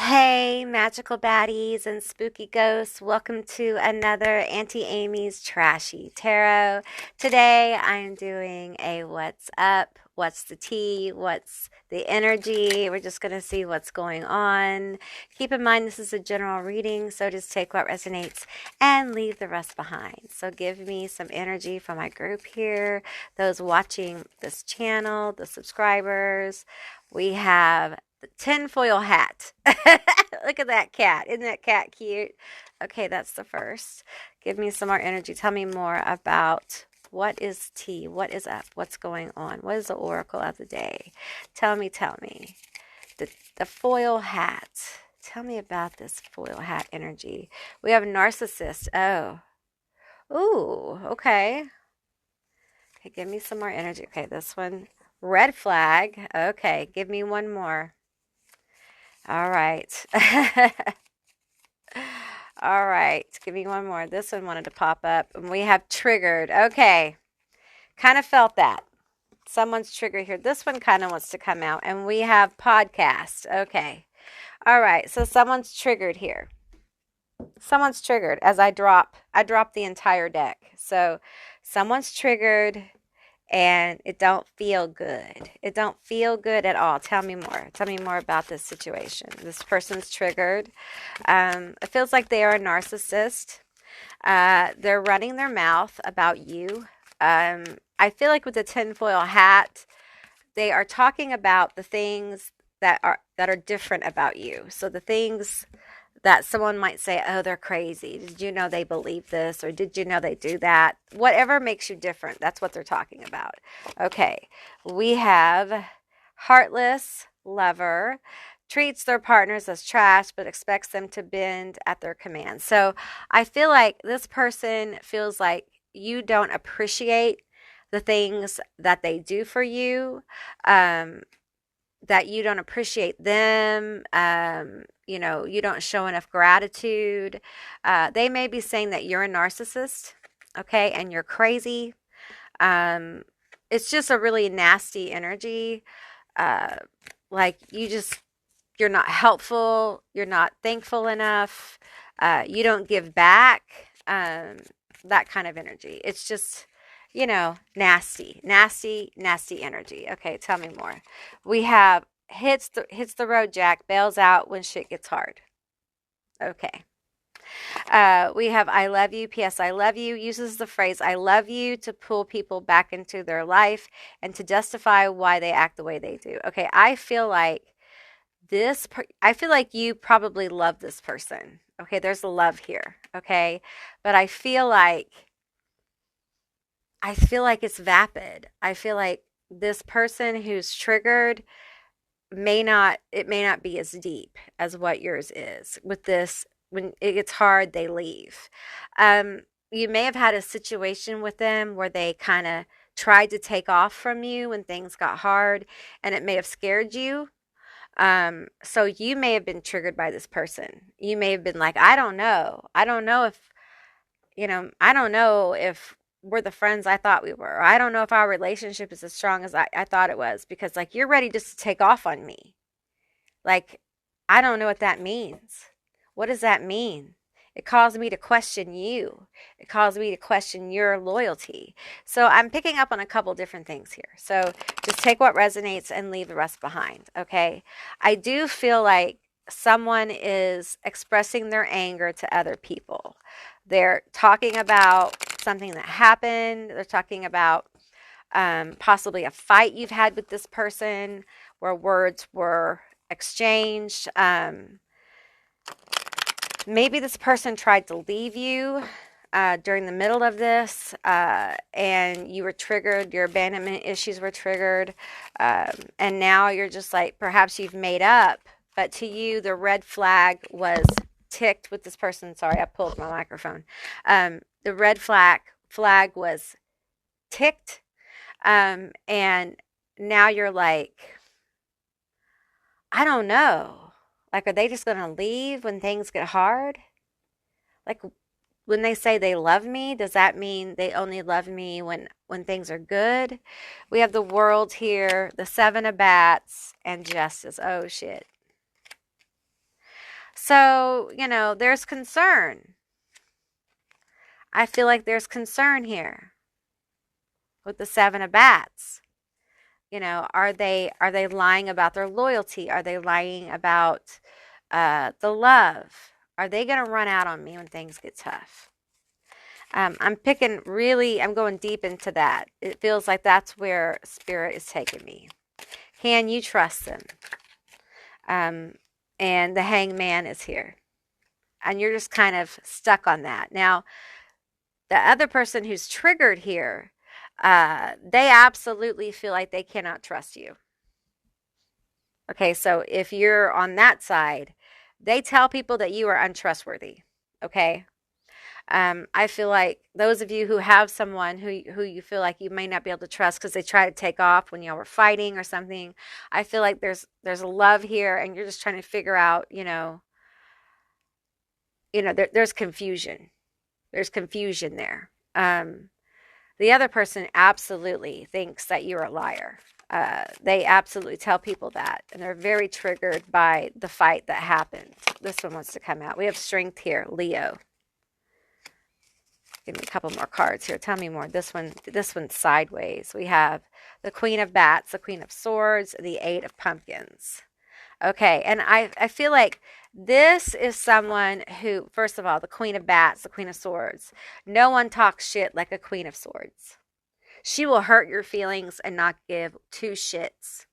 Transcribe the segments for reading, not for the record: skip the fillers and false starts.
Hey, magical baddies and spooky ghosts. Welcome to another Auntie Amy's Trashy Tarot. Today I'm doing a what's up, what's the tea, what's the energy. We're just going to see what's going on. Keep in mind this is a general reading, so just take what resonates and leave the rest behind. So give me some energy from my group here, those watching this channel, the subscribers. We have the tinfoil hat. Look at that cat. Isn't that cat cute? Okay, that's the first. Give me some more energy. Tell me more about what is tea? What is up? What's going on? What is the oracle of the day? Tell me, tell me. The foil hat. Tell me about this foil hat energy. We have narcissist. Oh. Ooh, okay. Okay, give me some more energy. Okay, this one. Red flag. Okay, give me one more. All right. All right. Give me one more. This one wanted to pop up. And we have triggered. Okay. Kind of felt that. Someone's triggered here. This one kind of wants to come out. And we have podcast. Okay. All right. So someone's triggered here. Someone's triggered as I drop the entire deck. So someone's triggered. And it don't feel good. It don't feel good at all. Tell me more. Tell me more about this situation. This person's triggered. It feels like they are a narcissist. They're running their mouth about you. I feel like with the tinfoil hat, they are talking about the things that are different about you. So the things that someone might say, oh, they're crazy. Did you know they believe this? Or did you know they do that? Whatever makes you different, that's what they're talking about. Okay, we have heartless lover, treats their partners as trash, but expects them to bend at their command. So I feel like this person feels like you don't appreciate the things that they do for you, that you don't appreciate them, you don't show enough gratitude. They may be saying that you're a narcissist, okay, and you're crazy. It's just a really nasty energy. Like you're not helpful. You're not thankful enough. You don't give back. That kind of energy. It's just, nasty energy. Okay, tell me more. We have hits the road jack, bails out when shit gets hard. Okay. We have I love you, P.S. I love you, uses the phrase I love you to pull people back into their life and to justify why they act the way they do. Okay, I feel like you probably love this person. Okay, there's a love here. Okay, but I feel like it's vapid. I feel like this person who's triggered may not be as deep as what yours is. With this, when it gets hard, they leave. You may have had a situation with them where they kind of tried to take off from you when things got hard, and it may have scared you. So you may have been triggered by this person. You may have been like, I don't know if, I don't know if we're the friends I thought we were. Or I don't know if our relationship is as strong as I thought it was, because like you're ready just to take off on me. Like, I don't know what that means. What does that mean? It caused me to question you. It caused me to question your loyalty. So I'm picking up on a couple different things here. So just take what resonates and leave the rest behind, okay? I do feel like someone is expressing their anger to other people. They're talking about something that happened. They're talking about possibly a fight you've had with this person where words were exchanged. Maybe this person tried to leave you during the middle of this, and you were triggered. Your abandonment issues were triggered, and now you're just like, perhaps you've made up, but to you, the red flag was ticked with this person. Sorry, I pulled my microphone. The red flag was ticked, and now you're like, I don't know. Like, are they just going to leave when things get hard? Like, when they say they love me, does that mean they only love me when things are good? We have the world here, the 7 of bats, and justice. Oh, shit. So, there's concern. I feel like there's concern here with the Seven of Bats. Are they lying about their loyalty? Are they lying about the love? Are they going to run out on me when things get tough? I'm going deep into that. It feels like that's where Spirit is taking me. Can you trust them? And the Hangman is here. And you're just kind of stuck on that. Now, the other person who's triggered here, they absolutely feel like they cannot trust you. Okay, so if you're on that side, they tell people that you are untrustworthy. Okay. I feel like those of you who have someone who you feel like you may not be able to trust because they try to take off when y'all were fighting or something, I feel like there's a love here, and you're just trying to figure out, there's confusion. There's confusion there. The other person absolutely thinks that you're a liar. They absolutely tell people that, and they're very triggered by the fight that happened. This one wants to come out. We have strength here, Leo. Give me a couple more cards here. Tell me more. This one's sideways. We have the Queen of Bats, the Queen of Swords, the Eight of Pumpkins. Okay, and I feel like this is someone who, first of all, the Queen of Bats, the Queen of Swords. No one talks shit like a Queen of Swords. She will hurt your feelings and not give two shits.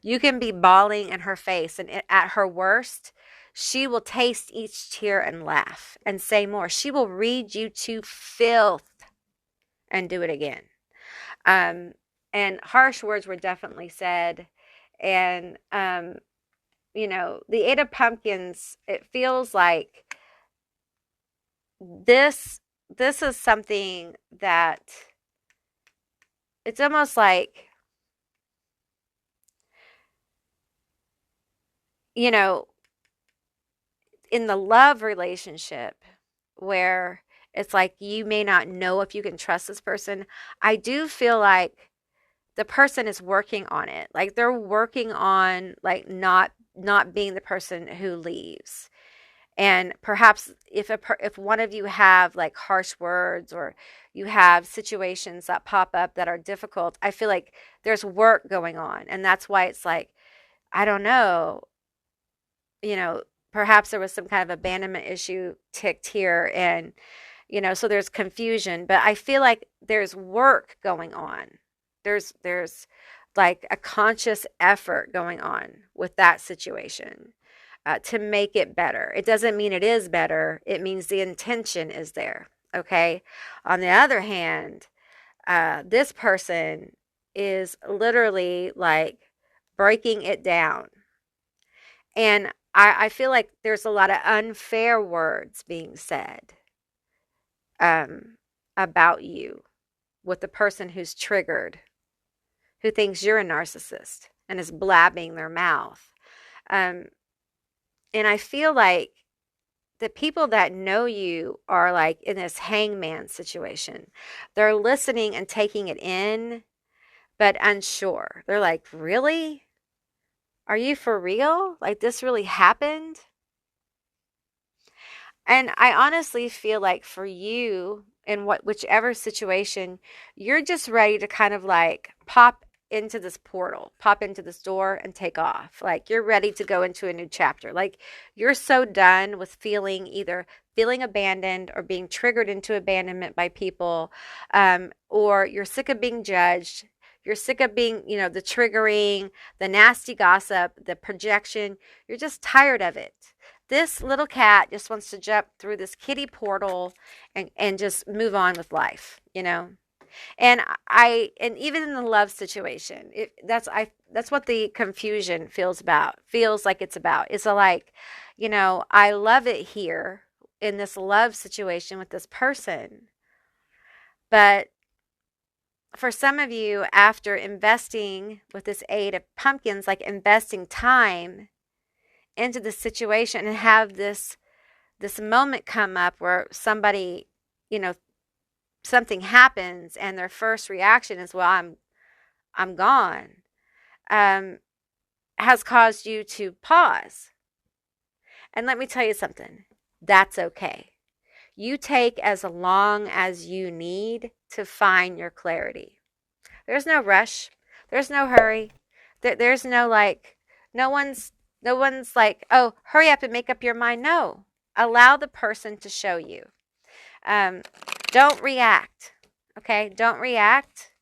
You can be bawling in her face, and at her worst, she will taste each tear and laugh and say more. She will read you to filth and do it again. And harsh words were definitely said. And, the Eight of Pumpkins, it feels like this is something that it's almost like, in the love relationship where it's like you may not know if you can trust this person, I do feel like the person is working on it. Like they're working on like not being the person who leaves. And perhaps if one of you have like harsh words, or you have situations that pop up that are difficult, I feel like there's work going on. And that's why it's like, I don't know, perhaps there was some kind of abandonment issue ticked here, and so there's confusion, but I feel like there's work going on. There's like a conscious effort going on with that situation to make it better. It doesn't mean it is better. It means the intention is there. Okay. On the other hand, this person is literally like breaking it down. And I feel like there's a lot of unfair words being said about you with the person who's triggered, who thinks you're a narcissist and is blabbing their mouth. And I feel like the people that know you are like in this hangman situation. They're listening and taking it in, but unsure. They're like, really? Are you for real? Like this really happened? And I honestly feel like for you, in whichever situation, you're just ready to kind of like pop into this portal, pop into this door and take off. Like you're ready to go into a new chapter. Like you're so done with either feeling abandoned or being triggered into abandonment by people, or you're sick of being judged. You're sick of being, the triggering, the nasty gossip, the projection. You're just tired of it. This little cat just wants to jump through this kitty portal and just move on with life, And even in the love situation, that's what the confusion feels like it's about. It's like, I love it here in this love situation with this person. But for some of you, after investing with this Eight of Pumpkins, like investing time into the situation and have this moment come up where somebody, something happens and their first reaction is, well, I'm gone, has caused you to pause. And let me tell you something. That's okay. You take as long as you need to find your clarity. There's no rush. There's no hurry. There's no like, no one's, no one's like, oh, hurry up and make up your mind. No, allow the person to show you. Um, don't react. Okay, don't react.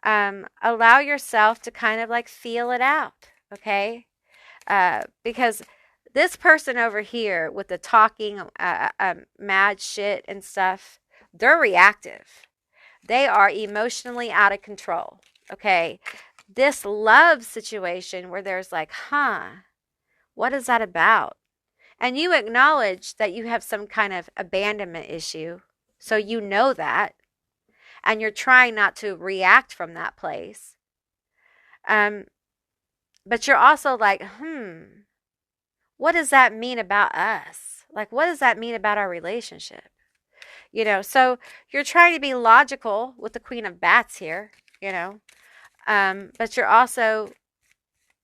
Allow yourself to kind of like feel it out. Okay, because this person over here with the talking mad shit and stuff, they're reactive. They are emotionally out of control. Okay. This love situation where there's like, what is that about? And you acknowledge that you have some kind of abandonment issue. So you know that. And you're trying not to react from that place. But you're also like, what does that mean about us? Like, what does that mean about our relationship? You know, so you're trying to be logical with the Queen of Bats here, you know, but you're also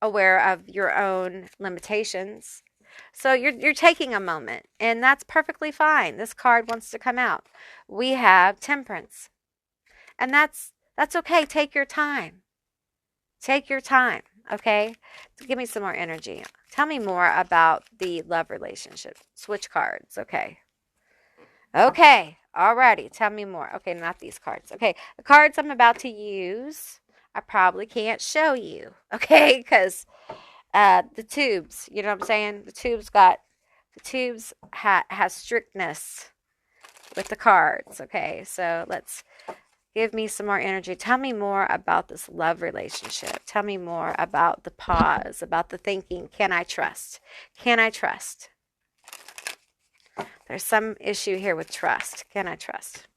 aware of your own limitations. So you're taking a moment, and that's perfectly fine. This card wants to come out. We have Temperance, and that's okay. Take your time. Take your time, okay? So give me some more energy. Tell me more about the love relationship. Switch cards, okay? Okay, alrighty. Tell me more. Okay, not these cards. Okay, the cards I'm about to use, I probably can't show you, okay? Because the tubes, you know what I'm saying? The tubes has strictness with the cards, okay? So let's give me some more energy. Tell me more about this love relationship. Tell me more about the pause, about the thinking. Can I trust? Can I trust? There's some issue here with trust. Can I trust?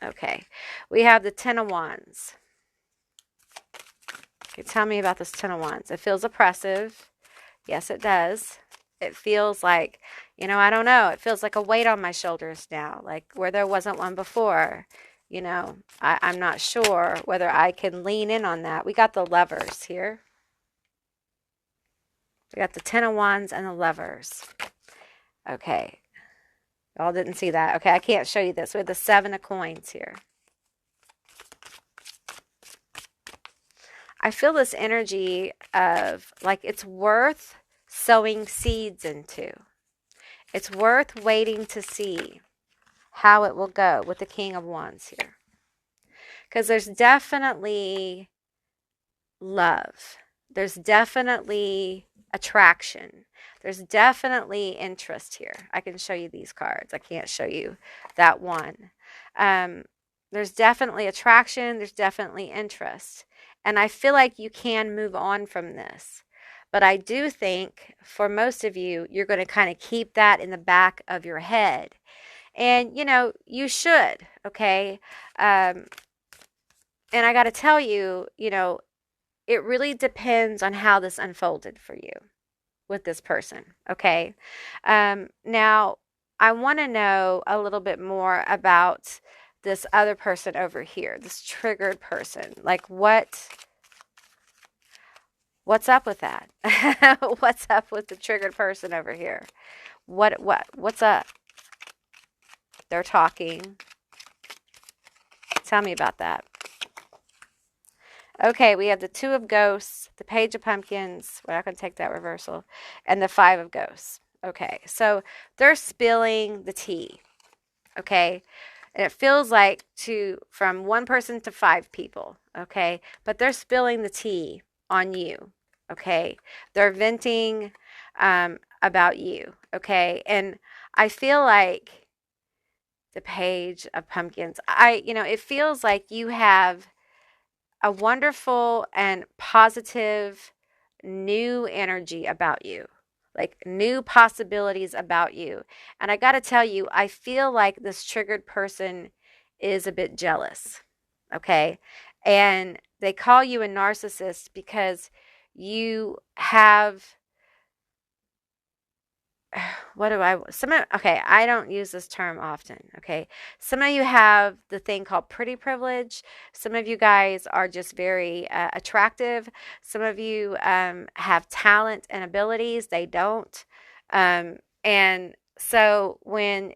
Okay. We have the Ten of Wands. Okay, tell me about this Ten of Wands. It feels oppressive. Yes, it does. It feels like, I don't know. It feels like a weight on my shoulders now, like where there wasn't one before. I'm not sure whether I can lean in on that. We got the Lovers here. We got the Ten of Wands and the Lovers. Okay. Y'all didn't see that. Okay, I can't show you this. We have the Seven of Coins here. I feel this energy of like it's worth sowing seeds into. It's worth waiting to see how it will go with the King of Wands here. Because there's definitely love. There's definitely attraction. There's definitely interest here. I can show you these cards. I can't show you that one. There's definitely attraction. There's definitely interest. And I feel like you can move on from this. But I do think for most of you, you're going to kind of keep that in the back of your head. And, you should, okay? And I got to tell you, it really depends on how this unfolded for you with this person, okay? Now, I want to know a little bit more about this other person over here, this triggered person. Like, what's up with that? What's up with the triggered person over here? What's up? They're talking. Tell me about that. Okay, we have the Two of Ghosts, the Page of Pumpkins. We're not going to take that reversal. And the Five of Ghosts. Okay, so they're spilling the tea. Okay, and it feels like from one person to five people. Okay, but they're spilling the tea on you. Okay, they're venting about you. Okay, and I feel like the Page of Pumpkins, it feels like you have a wonderful and positive new energy about you, like new possibilities about you. And I got to tell you, I feel like this triggered person is a bit jealous, okay? And they call you a narcissist because you have okay, I don't use this term often, okay? Some of you have the thing called pretty privilege. Some of you guys are just very attractive. Some of you have talent and abilities. They don't. And so when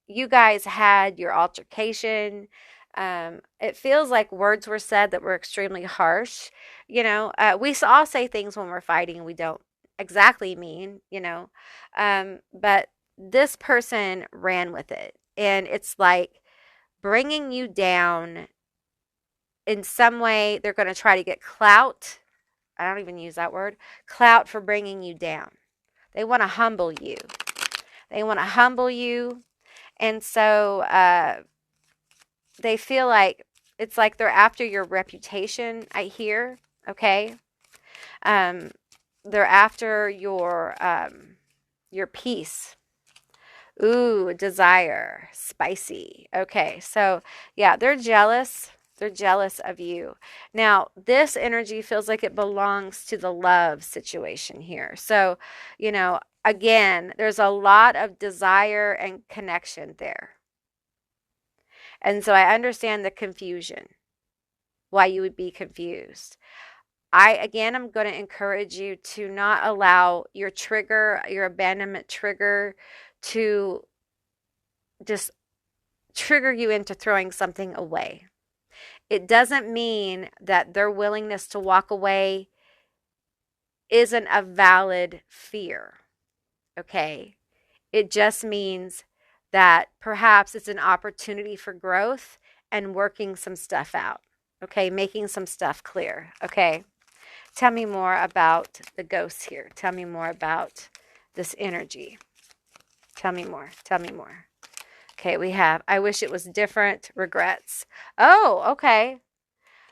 you guys had your altercation, it feels like words were said that were extremely harsh. We all say things when we're fighting we don't exactly mean, but this person ran with it. And it's like bringing you down in some way. They're going to try to get clout. I don't even use that word, clout, for bringing you down. They want to humble you. They want to humble you. And so they feel like it's like they're after your reputation, I hear. Okay. Um, they're after your peace. Ooh, desire, spicy. Okay, so yeah, they're jealous. They're jealous of you. Now, this energy feels like it belongs to the love situation here. So, again, there's a lot of desire and connection there. And so I understand the confusion, why you would be confused. I'm going to encourage you to not allow your abandonment trigger to just trigger you into throwing something away. It doesn't mean that their willingness to walk away isn't a valid fear. Okay. It just means that perhaps it's an opportunity for growth and working some stuff out. Okay. Making some stuff clear. Okay. Tell me more about the ghosts here. Tell me more about this energy. Tell me more. Tell me more. Okay, we have, I wish it was different, regrets. Oh, okay.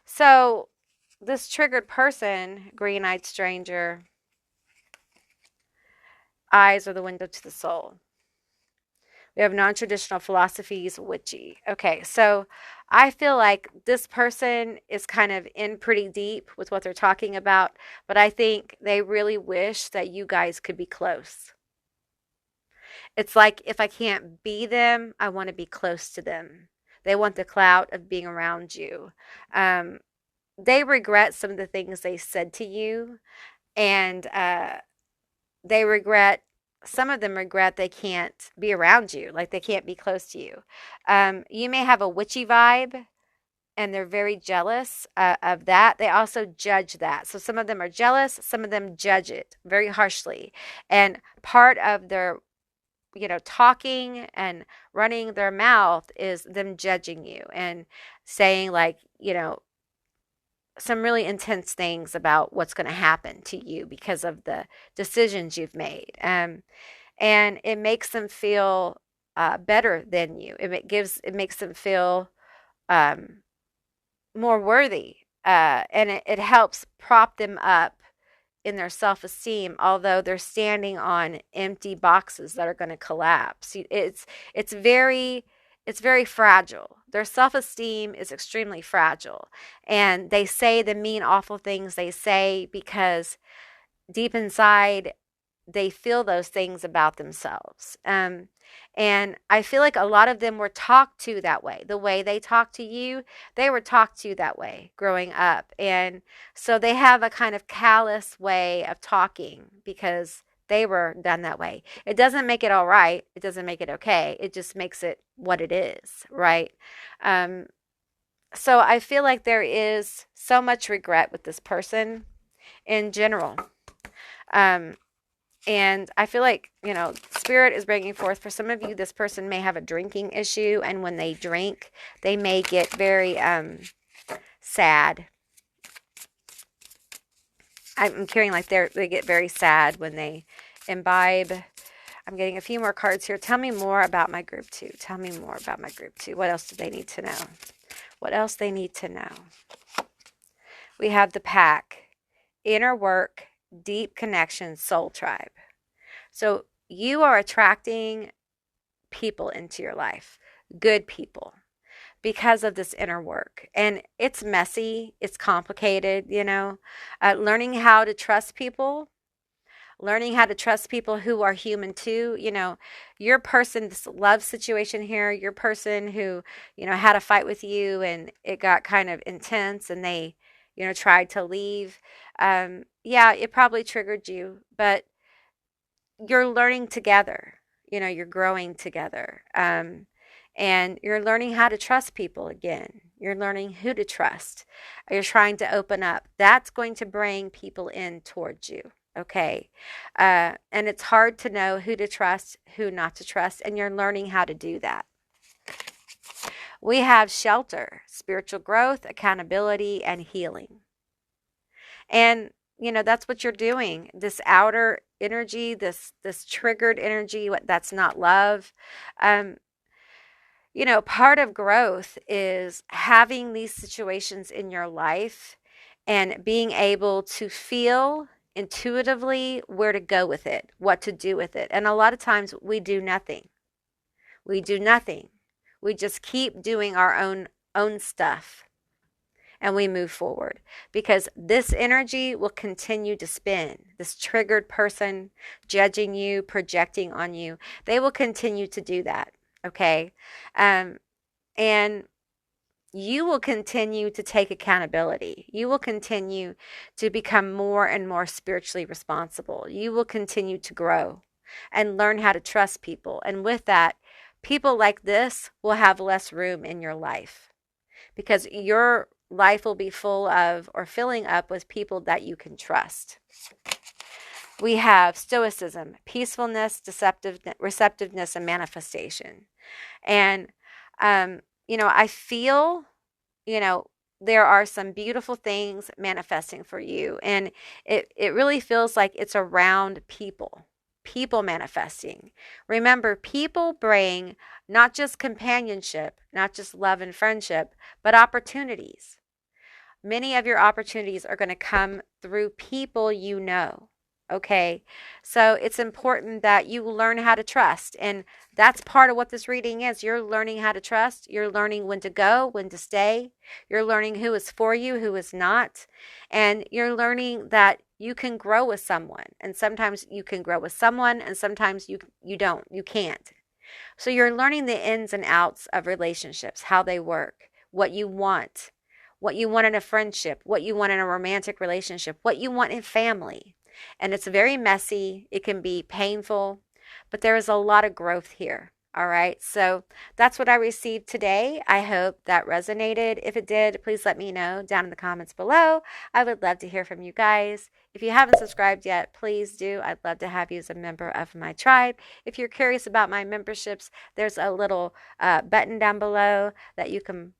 So this triggered person, green-eyed stranger, eyes are the window to the soul. We have non-traditional philosophies, witchy. Okay, so I feel like this person is kind of in pretty deep with what they're talking about, but I think they really wish that you guys could be close. It's like if I can't be them, I want to be close to them. They want the clout of being around you. They regret some of the things they said to you, and they regret, some of them regret they can't be around you, like they can't be close to you. You may have a witchy vibe, and they're very jealous of that. They also judge that. So some of them are jealous, some of them judge it very harshly. And part of their talking and running their mouth is them judging you and saying like, some really intense things about what's going to happen to you because of the decisions you've made. And it makes them feel better than you. It makes them feel more worthy. And it helps prop them up in their self-esteem, although they're standing on empty boxes that are going to collapse. It's very fragile. Their self-esteem is extremely fragile, and they say the mean, awful things they say because deep inside they feel those things about themselves. And I feel like a lot of them were talked to that way. The way they talk to you, they were talked to that way growing up. And so they have a kind of callous way of talking because they were done that way. It doesn't make it all right. It doesn't make it okay. It just makes it what it is, right? So I feel like there is so much regret with this person in general. And I feel like, Spirit is bringing forth, for some of you, this person may have a drinking issue. And when they drink, they may get very sad. I'm hearing like they get very sad when they imbibe. I'm getting a few more cards here. Tell me more about my group 2. Tell me more about my group 2. What else do they need to know? What else they need to know? We have the pack. Inner work, deep connection, soul tribe. So you are attracting people into your life, good people, because of this inner work. And it's messy, it's complicated, learning how to trust people, who are human too. Your person, this love situation here, your person who, had a fight with you and it got kind of intense and they, tried to leave. Yeah, it probably triggered you, but you're learning together. You're growing together. And you're learning how to trust people again. You're learning who to trust. You're trying to open up. That's going to bring people in towards you. Okay. And it's hard to know who to trust, who not to trust, and you're learning how to do that. We have shelter, spiritual growth, accountability, and healing. And that's what you're doing. This outer energy, this triggered energy, that's not love. Part of growth is having these situations in your life and being able to feel intuitively where to go with it, what to do with it. And a lot of times we do nothing. We do nothing. We just keep doing our own stuff. And we move forward because this energy will continue to spin. This triggered person judging you, projecting on you, they will continue to do that. Okay. And you will continue to take accountability. You will continue to become more and more spiritually responsible. You will continue to grow and learn how to trust people. And with that, people like this will have less room in your life because your life will be full of or filling up with people that you can trust. We have stoicism, peacefulness, receptiveness, and manifestation. And, I feel, there are some beautiful things manifesting for you. And it really feels like it's around people manifesting. Remember, people bring not just companionship, not just love and friendship, but opportunities. Many of your opportunities are going to come through people you know. Okay, so it's important that you learn how to trust. And that's part of what this reading is. You're learning how to trust. You're learning when to go, when to stay. You're learning who is for you, who is not. And you're learning that you can grow with someone. And sometimes you can grow with someone and sometimes you don't. You can't. So you're learning the ins and outs of relationships, how they work, what you want in a friendship, what you want in a romantic relationship, what you want in family. And it's very messy. It can be painful, but there is a lot of growth here. All right. So that's what I received today. I hope that resonated. If it did, please let me know down in the comments below. I would love to hear from you guys. If you haven't subscribed yet, please do. I'd love to have you as a member of my tribe. If you're curious about my memberships, there's a little button down below that you can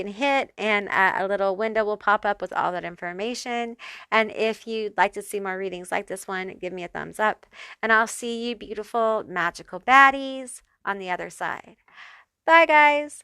hit, and a little window will pop up with all that information. And if you'd like to see more readings like this one, give me a thumbs up. And I'll see you beautiful, magical baddies on the other side. Bye, guys.